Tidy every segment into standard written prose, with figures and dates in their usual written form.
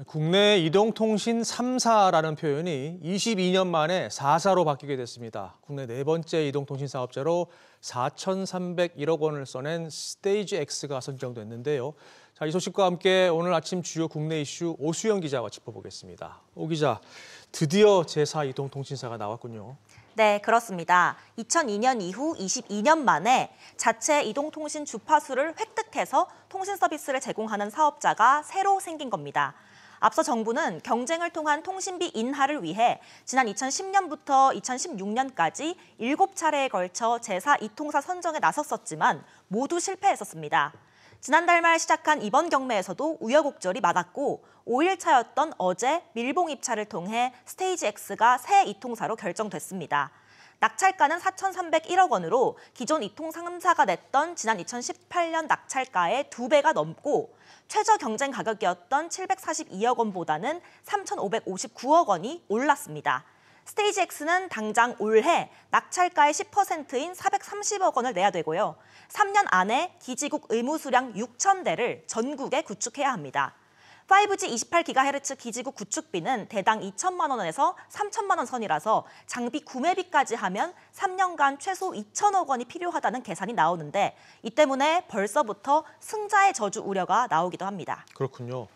국내 이동통신 3사라는 표현이 22년 만에 4사로 바뀌게 됐습니다. 국내 네 번째 이동통신 사업자로 4,301억 원을 써낸 스테이지X가 선정됐는데요. 자, 이 소식과 함께 오늘 아침 주요 국내 이슈 오수영 기자와 짚어보겠습니다. 오 기자, 드디어 제4 이동통신사가 나왔군요. 네, 그렇습니다. 2002년 이후 22년 만에 자체 이동통신 주파수를 획득해서 통신 서비스를 제공하는 사업자가 새로 생긴 겁니다. 앞서 정부는 경쟁을 통한 통신비 인하를 위해 지난 2010년부터 2016년까지 7차례에 걸쳐 제4 이통사 선정에 나섰었지만 모두 실패했었습니다. 지난달 말 시작한 이번 경매에서도 우여곡절이 많았고 5일차였던 어제 밀봉 입찰을 통해 스테이지X가 새 이통사로 결정됐습니다. 낙찰가는 4,301억 원으로 기존 이통사 3사가 냈던 지난 2018년 낙찰가의 2배가 넘고 최저 경쟁 가격이었던 742억 원보다는 3,559억 원이 올랐습니다. 스테이지X는 당장 올해 낙찰가의 10%인 430억 원을 내야 되고요. 3년 안에 기지국 의무 수량 6,000대를 전국에 구축해야 합니다. 5G 28GHz 기지국 구축비는 대당 2천만 원에서 3천만 원 선이라서 장비 구매비까지 하면 3년간 최소 2천억 원이 필요하다는 계산이 나오는데 이 때문에 벌써부터 승자의 저주 우려가 나오기도 합니다. 그렇군요.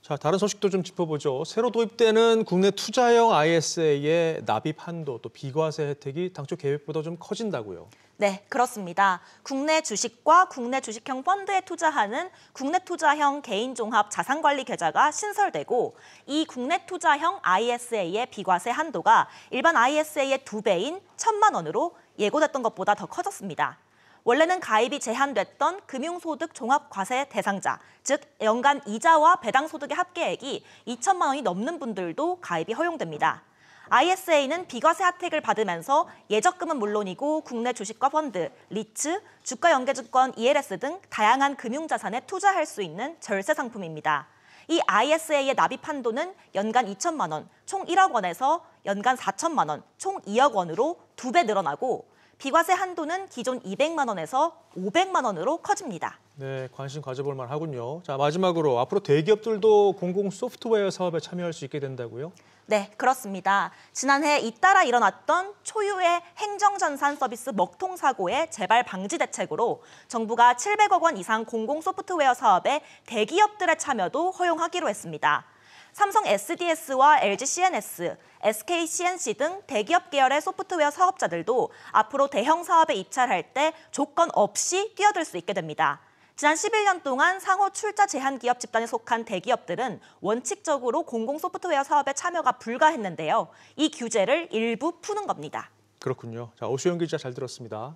자, 다른 소식도 좀 짚어보죠. 새로 도입되는 국내 투자형 ISA의 납입 한도 또 비과세 혜택이 당초 계획보다 좀 커진다고요. 네, 그렇습니다. 국내 주식과 국내 주식형 펀드에 투자하는 국내 투자형 개인종합 자산관리 계좌가 신설되고 이 국내 투자형 ISA의 비과세 한도가 일반 ISA의 2배인 1,000만 원으로 예고됐던 것보다 더 커졌습니다. 원래는 가입이 제한됐던 금융소득 종합과세 대상자, 즉 연간 이자와 배당소득의 합계액이 2천만 원이 넘는 분들도 가입이 허용됩니다. ISA는 비과세 혜택을 받으면서 예적금은 물론이고 국내 주식과 펀드, 리츠, 주가연계증권 ELS 등 다양한 금융자산에 투자할 수 있는 절세 상품입니다. 이 ISA의 납입 한도는 연간 2천만 원, 총 1억 원에서 연간 4천만 원, 총 2억 원으로 2배 늘어나고 비과세 한도는 기존 200만 원에서 500만 원으로 커집니다. 네, 관심 가져볼 만하군요. 자, 마지막으로 앞으로 대기업들도 공공 소프트웨어 사업에 참여할 수 있게 된다고요? 네, 그렇습니다. 지난해 잇따라 일어났던 초유의 행정전산 서비스 먹통 사고의 재발 방지 대책으로 정부가 700억 원 이상 공공 소프트웨어 사업에 대기업들의 참여도 허용하기로 했습니다. 삼성 SDS와 LG CNS, SK CNC 등 대기업 계열의 소프트웨어 사업자들도 앞으로 대형 사업에 입찰할 때 조건 없이 뛰어들 수 있게 됩니다. 지난 11년 동안 상호 출자 제한 기업 집단에 속한 대기업들은 원칙적으로 공공 소프트웨어 사업에 참여가 불가했는데요. 이 규제를 일부 푸는 겁니다. 그렇군요. 자, 오수영 기자 잘 들었습니다.